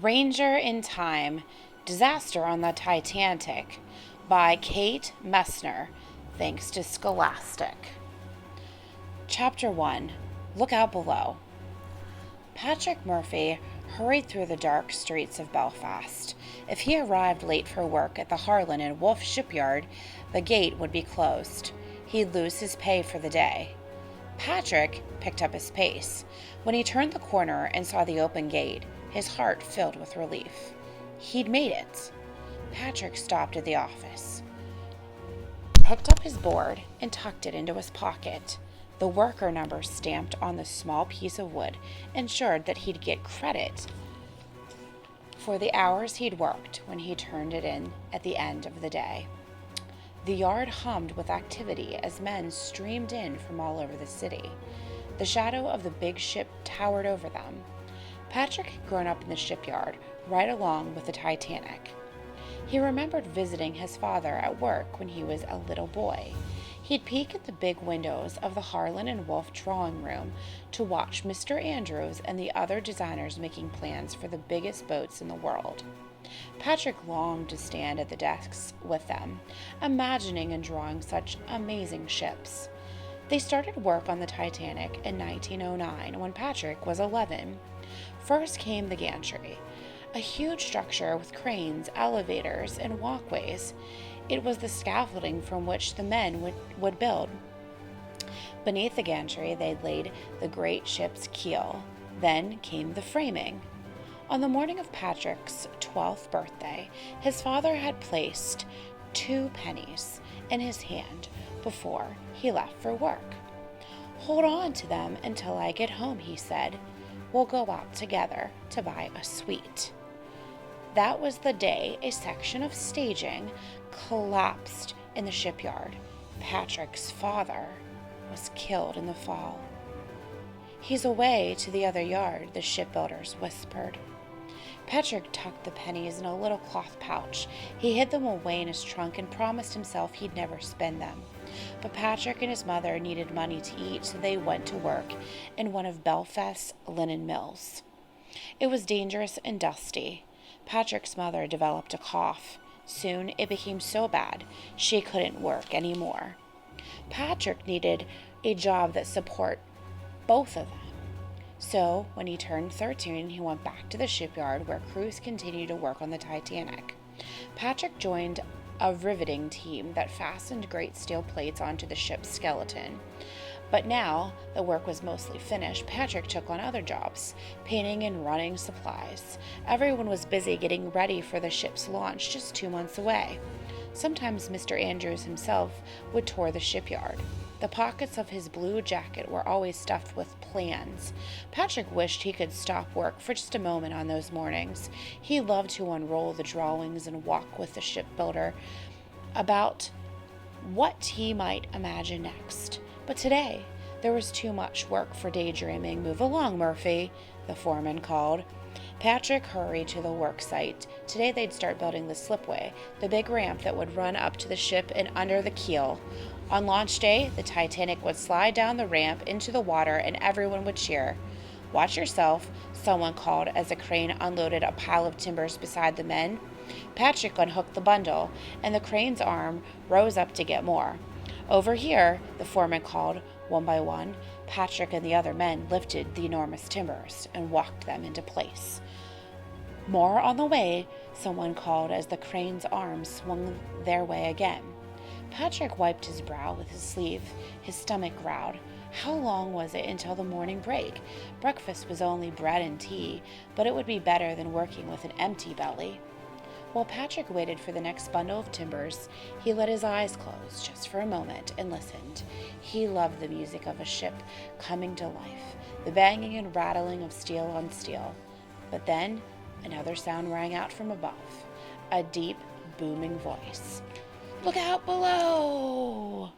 Ranger in Time, Disaster on the Titanic by Kate Messner, thanks to Scholastic. Chapter 1. Look Out Below. Patrick Murphy hurried through the dark streets of Belfast. If he arrived late for work at the Harland and Wolff shipyard, the gate would be closed. He'd lose his pay for the day. Patrick picked up his pace. When he turned the corner and saw the open gate, his heart filled with relief. He'd made it. Patrick stopped at the office, picked up his board, and tucked it into his pocket. The worker number stamped on the small piece of wood ensured that he'd get credit for the hours he'd worked when he turned it in at the end of the day. The yard hummed with activity as men streamed in from all over the city. The shadow of the big ship towered over them. Patrick had grown up in the shipyard, right along with the Titanic. He remembered visiting his father at work when he was a little boy. He'd peek at the big windows of the Harland and Wolff drawing room to watch Mr. Andrews and the other designers making plans for the biggest boats in the world. Patrick longed to stand at the desks with them, imagining and drawing such amazing ships. They started work on the Titanic in 1909 when Patrick was 11. First came the gantry, a huge structure with cranes, elevators, and walkways. It was the scaffolding from which the men would build. Beneath the gantry, they laid the great ship's keel. Then came the framing. On the morning of Patrick's 12th birthday, his father had placed 2 pennies in his hand before he left for work. "Hold on to them until I get home," he said. "We'll go out together to buy a sweet." That was the day a section of staging collapsed in the shipyard. Patrick's father was killed in the fall. "He's away to the other yard," the shipbuilders whispered. Patrick tucked the pennies in a little cloth pouch. He hid them away in his trunk and promised himself he'd never spend them. But Patrick and his mother needed money to eat, so they went to work in one of Belfast's linen mills. It was dangerous and dusty. Patrick's mother developed a cough. Soon it became so bad she couldn't work anymore. Patrick needed a job that supported both of them. So, when he turned 13, he went back to the shipyard where crews continued to work on the Titanic. Patrick joined a riveting team that fastened great steel plates onto the ship's skeleton. But now the work was mostly finished, Patrick took on other jobs, painting and running supplies. Everyone was busy getting ready for the ship's launch just 2 months away. Sometimes Mr. Andrews himself would tour the shipyard. The pockets of his blue jacket were always stuffed with plans. Patrick wished he could stop work for just a moment on those mornings. He loved to unroll the drawings and walk with the shipbuilder about what he might imagine next. But today, there was too much work for daydreaming. "Move along, Murphy," the foreman called. Patrick hurried to the work site. Today they'd start building the slipway, the big ramp that would run up to the ship and under the keel. On launch day, the Titanic would slide down the ramp into the water and everyone would cheer. "Watch yourself," someone called as a crane unloaded a pile of timbers beside the men. Patrick unhooked the bundle, and the crane's arm rose up to get more. "Over here," the foreman called. One by one, Patrick and the other men lifted the enormous timbers and walked them into place. "More on the way," someone called as the crane's arms swung their way again. Patrick wiped his brow with his sleeve. His stomach growled. How long was it until the morning break? Breakfast was only bread and tea, but it would be better than working with an empty belly. While Patrick waited for the next bundle of timbers, he let his eyes close just for a moment and listened. He loved the music of a ship coming to life, the banging and rattling of steel on steel. But then another sound rang out from above, a deep, booming voice. "Look out below!"